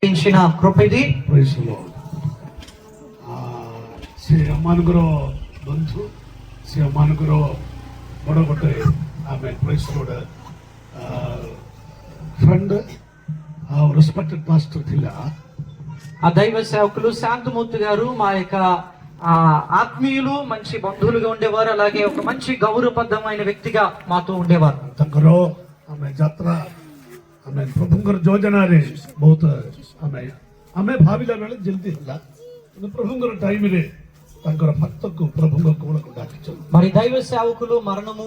కృప ఇది. Praise the Lord. ସେ ଆମମାନଙ୍କର ବନ୍ଧୁ, ସେ ଆମମାନଙ୍କର ବଡ଼ ଗୋଟେ ଆମେ ପ୍రైజ్ ଦି ଲାର୍ଡ ఫ్రెండ్ ଆଉ రెస్పెక్టెడ్ పాస్టర్ ଥିଲା. ఆ దైవ సేవకులు శాంతమూర్తి గారు మా యొక్క ఆత్మీయులు, మంచి బంధువులుగా ఉండేవారు. అలాగే ఒక మంచి గౌరవబద్ధమైన వ్యక్తిగా మాతో ఉండేవారు. ତାଙ୍କର ଆମେ ଯାତ୍ରା ଆମେ ପ୍ରଭୁଙ୍କର ଯୋଜନାରେ ବହୁତ ଆମେ ଭାବିଲା ବେଳେ ଜଲ୍ଦି ହେଲା, କିନ୍ତୁ ପ୍ରଭୁଙ୍କର ଟାଇମରେ ତାଙ୍କର ଭକ୍ତକୁ ପ୍ରଭୁଙ୍କ କୋଳକୁ ଡାକିଛନ୍ତି. మరి దైవ సేవకులు మరణము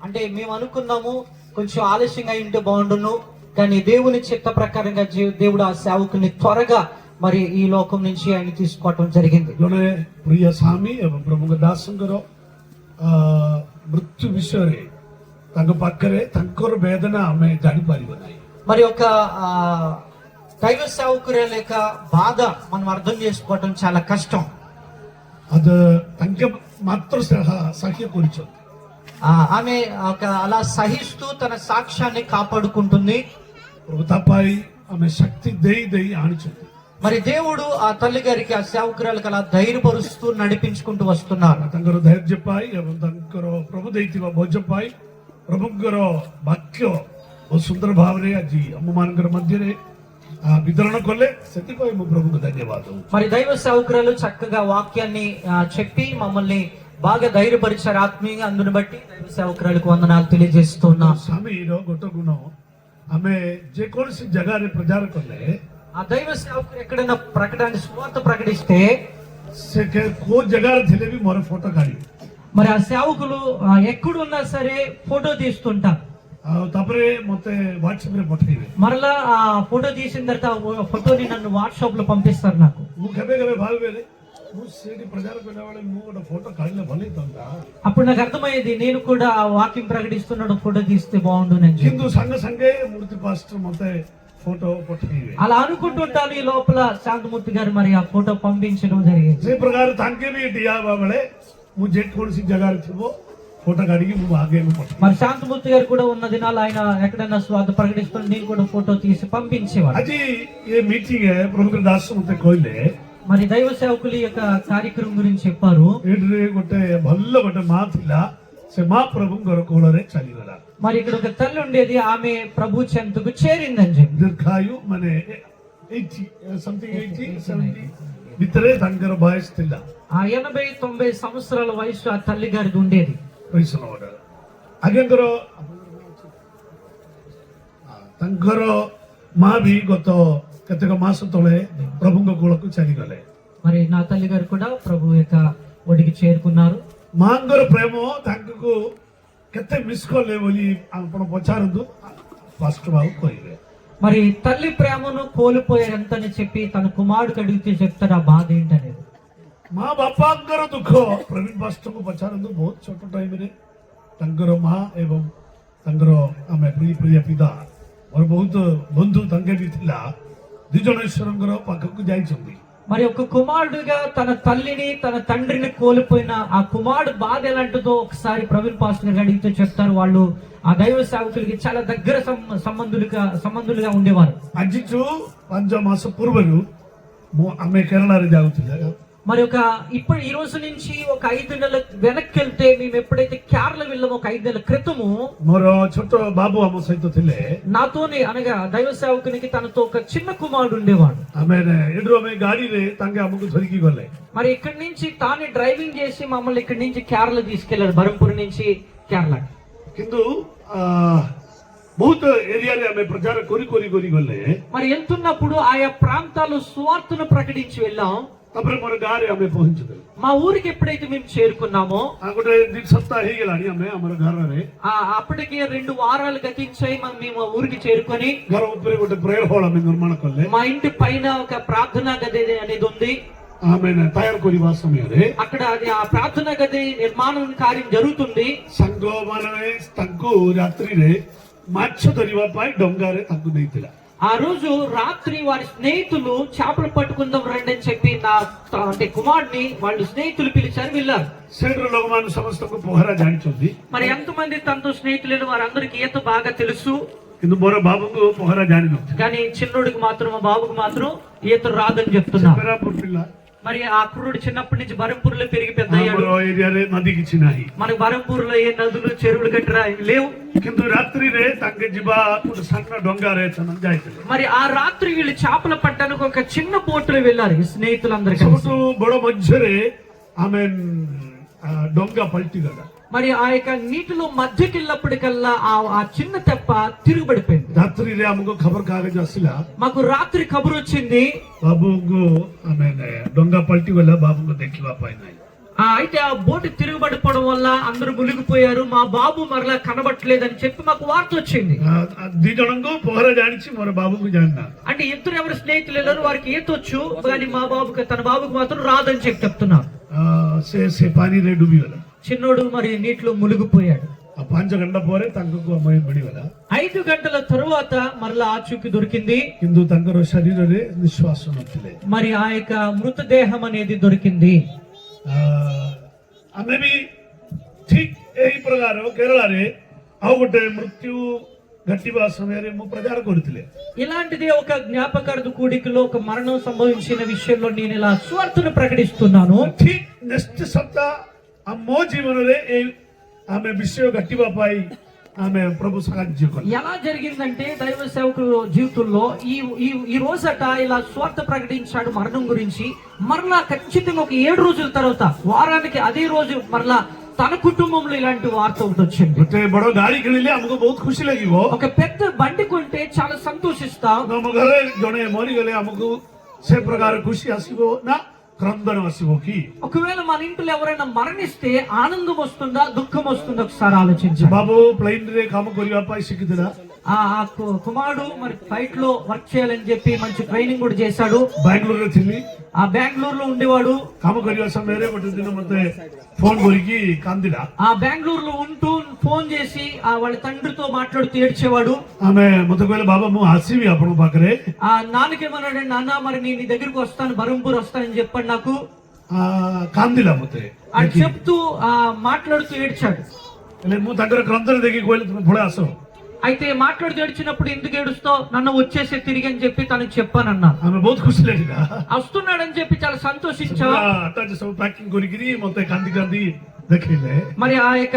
అంటే మేము అనుకున్నాము కొంచెం ఆలస్యంగా ఉంటే బాగుండును, కానీ దేవుని చిత్త ప్రకారంగా దేవుడు ఆ సేవకుని త్వరగా మరి ఈ లోకం నుంచి ఆయన తీసుకోవటం జరిగింది. ଜଣେ ପ୍ରିୟ ସ୍ୱାମୀ ଏବଂ ପ୍ରଭୁଙ୍କ ଦାସଙ୍କର ମୃତ୍ୟୁ ବିଷୟରେ ତାଙ୍କ ପାଖରେ ତାଙ୍କର ବେଦନା ଆମେ ଜାଣିପାରିବ ନାହିଁ. మరి ఒక దైవ సేవకుల యొక్క బాధ మనం అర్థం చేసుకోవటం చాలా కష్టం. అది ତାଙ୍କେ ମାତ୍ର ସହ୍ୟ କରିଛନ୍ତି. ఆమె ఒక అలా సహిస్తూ తన సాక్ష్యాన్ని కాపాడుకుంటుంది. ప్రభు ତା ପାଇଁ ଆମେ శక్తి ଦେଇ ଦେଇ ଆଣିଛନ୍ତି. మరి దేవుడు ఆ తల్లి గారికి, ఆ సేవకురాలకు అలా ధైర్యపరుస్తూ నడిపించుకుంటూ వస్తున్నారు. ତାଙ୍କର ଧୈର୍ଯ୍ୟ ପାଇ ଏବଂ ତାଙ୍କର ପ୍ରଭୁ ଦେଇଥିବା ଭୋଜ ପାଇ ପ୍ରଭୁଙ୍କର ବାକ୍ୟ ବହୁତ ସୁନ୍ଦର ଭାବରେ ଆଜି ଆମମାନଙ୍କର ମଧ୍ୟରେ వితరణ కొల్లే. ସେଥିପାଇଁ ମୁଁ ప్రభుଙ୍କୁ ଧନ୍ୟବାଦ ଦଉଛି. మరి దైవ సేవకురాలు చక్కగా వాక్యాన్ని చెప్పి మమ్మల్ని బాగా ధైర్యపరిచారు ఆత్మీయంగా. అందుని బట్టి దైవ సేవకురాలకు వందనాలు తెలియజేస్తున్నా. స్వామిର ଗୋଟେ ଗୁଣ, ଆମେ ଯେକୌଣସି ଜାଗାରେ ପ୍ରଚାର କଲେ, ఆ దైవ సేవకుడు ఎక్కడైనా ప్రకటన సువార్త ప్రకటిస్తే ସେ କୋଉ ଜାଗାରେ ଥିଲେ ବି ମୋର ଫଟୋ କାଢିବେ. మరి ఆ సేవకులు ఎక్కడున్నా సరే ఫోటో తీస్తుంటారు. ଆଉ ତାପରେ ମତେ WhatsApp ରେ ପଠେଇବେ. మరలా ఆ ఫోటో తీసిన తర్వాత ఫోటోని నన్ను వాట్సాప్ లో పంపిస్తారు నాకు. ମୁଁ କେବେ କେବେ ଭାବିବେ ମୁଁ ସେଇଠି ପ୍ରଚାର କଲା ବେଳେ ମୁଁ ଗୋଟେ ଫଟୋ କାଢିଲେ ଭଲ ହେଇଥାନ୍ତା. అప్పుడు నాకు అర్థమయ్యేది, నేను కూడా ఆ వాక్యం ప్రకటిస్తున్నాడు, ఫోటో తీస్తే బాగుండు. କିନ୍ତୁ ସାଙ୍ଗେ ସାଙ୍ଗେ ମୂର୍ତ୍ତି ପାଷ୍ଟର ମତେ ఫోటో ପଠେଇବେ. అలా అనుకుంటుంటాను. ఈ లోపల శాంతమూర్తి గారు మరి ఆ ఫోటో పంపించడం జరిగింది. ସେ ପ୍ରକାର ତାଙ୍କେ ବି ଏଠି ଆବା ବେଳେ ମୁଁ ଯେକୌଣସି ଜାଗାରେ ଥିବ ఫోటో కాడికి ମୁଁ ఆగేను పట్టు. మరి శాంతమూర్తి గారు కూడా ఉన్న దినాలు ఆయన ఎక్కడైనా స్వార్థ ప్రకటిస్తుంటే నేను కూడా ఫోటో తీసి పంపించేవాడు. ଆଜି ଏ ମିଟିଂ ପ୍ରଭୁଙ୍କର ଦାସ ମତେ କହିଲେ, మరి దైవ సేవకులు యొక్క కార్యక్రమం గురించి చెప్పారు. ଏଠାରେ ଗୋଟେ ଭଲ ଗୋଟେ ମା ଥିଲା, ସେ ମା ପ୍ରଭୁଙ୍କର କୋଳରେ ଚାଲିଗଲା. మరి ఇక్కడ ఒక తల్లి ఉండేది, ఆమె ప్రభు చెంతకు చేరిందని చెప్పి. ଦୀର୍ଘାୟୁ ମାନେ 80 ଭିତରେ ତାଙ୍କର ବୟସ ଥିଲା. ఆ 80-90 సంవత్సరాల వయసు ఆ తల్లి గారిది ఉండేది. ଆଜ୍ଞାଙ୍କର ତାଙ୍କର ମା ବି ଗତ କେତେକ ମାସ ତଳେ ପ୍ରଭୁଙ୍କ କୋଳକୁ ଚାଲିଗଲେ. మరి నా తల్లి గారు కూడా ప్రభు యొక్క ఒడికి చేరుకున్నారు. ମାଙ୍କର ପ୍ରେମ ତାଙ୍କୁ କେତେ ମିସ୍ କଲେ ବୋଲି ଆପଣ ପଚାରନ୍ତୁ, ପାଷ୍ଟର ବାବୁ କହିବେ. మరి తల్లి ప్రేమను కోల్పోయారంతని చెప్పి తన కుమారుడికి అడిగితే చెప్తారు ఆ బాధ ఏంటనేది. ମା ବାପାଙ୍କର ଦୁଃଖ ପ୍ରବୀଣ ପାଷ୍ଟରଙ୍କୁ ପଚାରନ୍ତୁ. ବହୁତ ଛୋଟ ଟାଇମରେ ତାଙ୍କର ମା ଏବଂ ତାଙ୍କର ଆମେ ପ୍ରିୟ ପିତା ମୋର ବହୁତ ବନ୍ଧୁ ତାଙ୍କେ ବି ଥିଲା, ଦି ଜଣ ଈଶ୍ୱରଙ୍କର ପାଖକୁ ଯାଇଛନ୍ତି. మరి ఒక కుమారుడుగా తన తల్లిని తన తండ్రిని కోల్పోయిన ఆ కుమారుడు బాధ ఎలాంటిదో ఒకసారి ప్రవీణ్ పాస్టర్ గారు అడిగితే చెప్తారు. వాళ్ళు ఆ దైవ సేవకులకి చాలా దగ్గర సంబంధులుగా ఉండేవారు. ଆଜିଠୁ 5 ମାସ ପୂର୍ବରୁ ଆମେ କେରଳରେ ଯାଉଥିଲେ. మరి ఇప్పుడు ఈ రోజు నుంచి ఒక 5 నెలల వెనక్కి వెళ్తే మేము ఎప్పుడైతే కేరళ వెళ్ళామో ఒక 5 నెలల క్రితము ମୋର ଛୋଟ బాబు ଆମ ସହିତ ଥିଲେ. నాతోనే అనగా దైవ సేవకునికి తనతో ఒక చిన్న కుమారుడు ఉండేవాడు. ଆମେ ଏଠୁ ଆମେ ଗାଡିରେ ତାଙ୍କେ ଆମକୁ ଧରିକି ଗଲେ. మరి ఇక్కడి నుంచి తానే డ్రైవింగ్ చేసి మమ్మల్ని ఇక్కడి నుంచి కేరళ తీసుకెళ్లారు, బరంపూర్ నుంచి కేరళ. କିନ୍ତୁ ବହୁତ ଏରିଆରେ ଆମେ ପ୍ରଚାର କରି ଗଲେ. మరి వెళ్తున్నప్పుడు ఆయా ప్రాంతాల్లో సువార్తను ప్రకటించి వెళ్ళాం. ତାପରେ ମୋର ଗାଁରେ ଆମେ ପହଞ୍ଚିଦେଲୁ. మా ఊరికి ఎప్పుడైతే మేము చేరుకున్నామో ଗୋଟେ 2 ସପ୍ତାହ ହେଇଗଲାଣି ଆମେ ଆମର ଘରରେ. అప్పటికి 2 వారాలు గతించాయి. మేము ఊరికి చేరుకొని ଘର ଉପରେ ଗୋଟେ ପ୍ରେୟର ହଲ୍ ଆମେ ନିର୍ମାଣ କଲେ. మా ఇంటి పైన ఒక ప్రార్థనా గది అనేది ఉంది. ଆମେ తయారు କରିବା ସମୟରେ అక్కడ ఆ ప్రార్థనా గది నిర్మాణం కార్యం జరుగుతుంది. ସାଙ୍ଗମାନେ ତାଙ୍କୁ ରାତ୍ରିରେ ମାଛ ଧରିବା ପାଇଁ ଡଙ୍ଗାରେ ତାଙ୍କୁ ନେଇଥିଲା. ఆ రోజు రాత్రి వారి స్నేహితులు చేపలు పట్టుకుందాం రండి అని చెప్పి అంటే కుమారుడిని వాళ్ళు స్నేహితులు పిలిచారు, వెళ్ళారు. ସେଠର ଲୋକମାନେ ସମସ୍ତଙ୍କୁ ପହଁରା ଜାଣିଛନ୍ତି. మరి ఎంతమంది తనతో స్నేహితులు వారందరికి ఈత బాగా తెలుసు. କିନ୍ତୁ ମୋର ବାବୁଙ୍କୁ ପହଁରା ଜାଣିନଥିଲି। కానీ చిన్నోడికి మాత్రం మా బాబుకి మాత్రం ఈత రాదని చెప్తున్నారు. କୋରାପୁଟ ପିଲା మరి ఆ కుర్రుడు చిన్నప్పటి నుంచి బరంపూర్లో పెరిగి పెద్ద అయ్యాడు. ଆମର ଏରିଆରେ ନଦୀ କିଛି ନାହିଁ, మనకు బరంపూర్లో ఏ నదులు చెరువులు గట్రా లేవు. କିନ୍ତୁ ରାତ୍ରିରେ ତାଙ୍କେ ଯିବା ଗୋଟେ ସାନ ଡଙ୍ଗାରେ ସେମାନେ ଯାଇଥିଲେ. మరి ఆ రాత్రి వీళ్ళు చేపలు పట్టడానికి ఒక చిన్న బోట్లో వెళ్ళారు ఈ స్నేహితులందరూ కలిసి. ସବୁଠୁ ବଡ ମଝିରେ ଆମେ ଡଙ୍ଗା పల్ଟିగଲା. మరి ఆ యొక్క నీటిలో మధ్యకి వెళ్ళినప్పటికల్లా ఆ చిన్న తెప్ప తిరుగుబడిపోయింది. ରାତ୍ରିରେ ଆମକୁ ଖବର କାଗଜ ଆସିଲା, మాకు రాత్రి కబురు వచ్చింది, ବାବୁଙ୍କୁ ଆମେ ଡଙ୍ଗା ପଲଟିଗଲା, ବାବୁଙ୍କୁ ଦେଖିବା ପାଇଁ ନାହିଁ. అయితే ఆ బోటు తిరుగుబడిపోవడం వల్ల అందరూ మునిగిపోయారు, మా బాబు మరలా కనబట్టలేదని చెప్పి మాకు వార్త వచ్చింది. ଦି ଜଣଙ୍କୁ ପହଁରା ଜାଣିଛି, ମୋର ବାବୁକୁ ଜାଣିନା. అంటే ఇద్దరు ఎవరు స్నేహితులు వెళ్ళారు, వారికి ఈత వచ్చు కానీ మా బాబుకి తన బాబుకి మాత్రం రాదని చెప్పి చెప్తున్నారు. ସେ ପାଣିରେ ଡୁବିଗଲା. చిన్నోడు మరి నీటిలో మునిగిపోయాడు. 5 ଘଣ୍ଟା ପରେ ତାଙ୍କୁ ଆମେ ମିଳିଗଲା. 5 గంటల తరువాత మరలా ఆచూకీ దొరికింది. କିନ୍ତୁ ତାଙ୍କର ଶରୀରରେ ନିଶ୍ୱାସ ନଥିଲେ. మరి ఆ యొక్క మృతదేహం అనేది దొరికింది. ଆମେ ବି ଠିକ ଏହି ପ୍ରକାର କେରଳରେ ଆଉ ଗୋଟେ ମୃତ୍ୟୁ ଘଟିବା ସମୟରେ ମୁଁ ପ୍ରଚାର କରୁଥିଲେ. ఇలాంటిదే ఒక జ్ఞాపకార్థ కూడికలో ఒక మరణం సంభవించిన విషయంలో నేను ఇలా స్వార్థను ప్రకటిస్తున్నాను. ଠିକ ନେକ୍ସଟ ସପ୍ତାହ ମୋ ଜୀବନରେ ଆମେ ବିଷୟ ଘଟିବା ପାଇଁ ଆମେ ପ୍ରଭୁ ସାହାଯ୍ୟ କଲେ. ఎలా జరిగిందంటే దైవ సేవకుల జీవితంలో ఈ రోజట ఇలా స్వార్థ ప్రకటించాడు మరణం గురించి. మరలా ఖచ్చితంగా ఒక 7 రోజుల తర్వాత వారానికి అదే రోజు మరలా తన కుటుంబంలో ఇలాంటి వార్త ఒకటి వచ్చింది. ଗୋଟେ ବଡ ଗାଡି କିଣିଲେ ଆମକୁ ବହୁତ ଖୁସି ଲାଗିବ. ఒక పెద్ద బండి కొంటే చాలా సంతోషిస్తాం. ଆମ ଘରେ ଜଣେ ମରିଗଲେ ଆମକୁ ସେ ପ୍ରକାର ଖୁସି ଆସିବ ନା క్రందన ଆସିବ କି? ఒకవేళ మన ఇంట్లో ఎవరైనా మరణిస్తే ఆనందం వస్తుందా దుఃఖం వస్తుందా ఒకసారి ఆలోచించండి. బాబు ప్లేన్ రే కామ କରିବା ପାଇଁ ଶିଖିଥିଲା. ఆ కుమారుడు మరి ఫ్లైట్ లో వర్క్ చేయాలని చెప్పి మంచి ట్రైనింగ్ కూడా చేశాడు. బెంగళూరులో ଥିଲି. ఆ బెంగళూరులో ఉండేవాడు. కామ କରିବା ସମୟରେ ଗୋଟେ ଦିନ ମତେ ఫోన్ କରିକି କାନ୍ଦିଲା. ఆ బెంగళూరులో ఉంటూ ఫోన్ చేసి వాళ్ళ తండ్రితో మాట్లాడుతూ ఏడ్చేవాడు. ఆమె మତେ କହିଲେ బాబా ମୁଁ ଆସିବି ଆପଣଙ୍କ ପାଖରେ. ఆ నాన్నకేమన్నాడు, నాన్న మరి నేను నీ దగ్గరికి వస్తాను, బరంపూర్ వస్తానని చెప్పాడు నాకు. କାନ୍ଦିଲା ମତେ అని చెప్తూ మాట్లాడుతూ ఏడ్చాడు. ହେଲେ ମୁଁ ତାଙ୍କର କ୍ରନ୍ଦନ ଦେଖି କହିଲି ତୁମେ ପଳେଇ ଆସ. అయితే మాట్లాడుతూ ఏడ్చినప్పుడు ఎందుకు ఏడుస్తావు, నన్ను వచ్చేసి తిరిగి అని చెప్పి తనకు చెప్పానన్నా. ଆମେ ବହୁତ ଖୁସି ଲାଗିଲା. వస్తున్నాడని చెప్పి చాలా సంతోషించా. ଆଟାଚ ସବୁ ପ୍ୟାକିଂ କରିକିରି ମତେ କାନ୍ଦି କାନ୍ଦି ଦେଖିଲେ. మరి ఆ యొక్క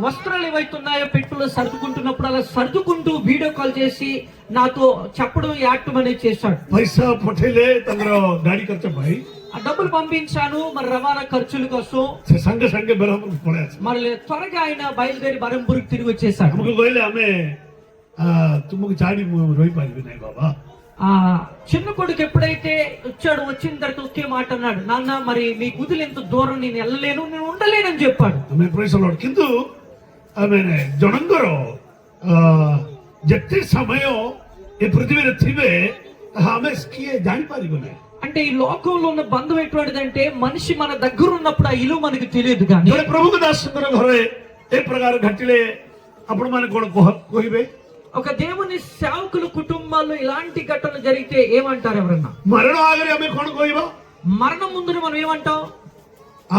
వస్త్రాలు ఏవైతున్నాయో పెట్టులో సర్దుకుంటున్నప్పుడు అలా సర్దుకుంటూ వీడియో కాల్ చేసి నాతో చెప్పడం యాక్ట్ అనేది చేశాడు. పైసా పఠేలే ତାଙ୍କର ଗାଡି ଖର୍ଚ୍ଚ ପାଇଁ. ఆ డబ్బులు పంపించాను మరి రవాణా ఖర్చుల కోసం. ସେ ସାଙ୍ଗେ ସାଙ୍ଗେ ବରହମପୁର ପଳେଇ ଆସିଲେ. మరి త్వరగా ఆయన బయలుదేరి బరంపూర్కి తిరిగి వచ్చేసాడు. ଆମକୁ କହିଲେ ଆମେ ତୁମକୁ ଛାଡି ମୁଁ ରହିପାରିବି ନାହିଁ ବାବା. ఆ చిన్న కొడుకు ఎప్పుడైతే వచ్చాడు, వచ్చిన తర్వాత ఒకే మాట అన్నాడు, నాన్న మరి మీ కుదులు ఎంత దూరం నేను వెళ్ళలేను, నేను ఉండలేనని చెప్పాడు. ଆମେ ପ୍ରେସ ଲର୍ଡ. କିନ୍ତୁ ଆମେ ଜଣଙ୍କର ଯେତେ ସମୟ ଏ ପୃଥିବୀରେ ଥିବେ ଆମେ କିଏ ଜାଣିପାରିବ ନାହିଁ. అంటే ఈ లోకంలో ఉన్న బంధం ఎటువంటిదంటే మనిషి మన దగ్గర ఉన్నప్పుడు ఆ ఇలువ మనకి తెలియదు. కానీ ପ୍ରଭୁଙ୍କ ଦାସଙ୍କର ଘରେ ଏ ପ୍ରକାର ଘଟିଲେ ଆପଣ ମାନେ କଣ କହିବେ? ఒక దేవుని సేవకుల కుటుంబాల్లో ఇలాంటి ఘటన జరిగితే ఏమంటారు ఎవరన్నా? ମରଣ ଆଗରେ ଆମେ କଣ କହିବା? మరణం ముందు మనం ఏమంటాం?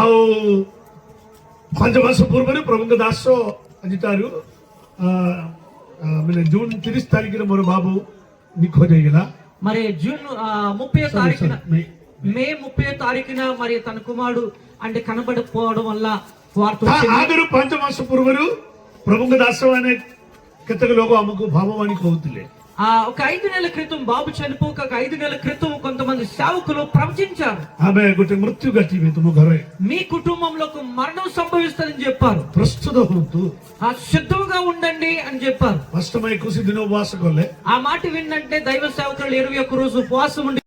ଆଉ 5 ମାସ ପୂର୍ବରୁ ପ୍ରଭୁଙ୍କ ଦାସ ଆଜିଠାରୁ ମାନେ ଜୁନ୍ 30 ତାରିଖରେ ମୋର ବାବୁ ନିଖୋଜ ହେଇଗଲା. మరి జూన్ 30వ తారీఖున మే 30వ తారీఖున మరి తన కుమారుడు అంటే కనబడకపోవడం వల్ల వార్త వచ్చింది. ଆଗରୁ 5 ମାସ ପୂର୍ବରୁ ପ୍ରଭୁଙ୍କ ଦାସ ମାନେ କେତେକ ଲୋକ ଆମକୁ ଭାବବାଣୀ କହୁଥିଲେ. ఒక 5 నెలల క్రితం బాబు చనిపోక 5 నెలల క్రితం కొంతమంది సేవకులు ప్రవచించారు, ଆମେ ଗୋଟେ మృత్యు ଘଟିବେ ତୁମ ଘରେ, మీ కుటుంబంలో ఒక మరణం సంభవిస్తుందని చెప్పారు, ପ୍ରସ୍ତୁତ ହୁଅନ୍ତୁ, సిద్ధంగా ఉండండి అని చెప్పారు. ଅଷ୍ଟମ 21 ଦିନ ଉପବାସ କଲେ. ఆ మాట విన్నంటే దైవ సేవకులు 21 రోజు ఉపవాసం ఉండి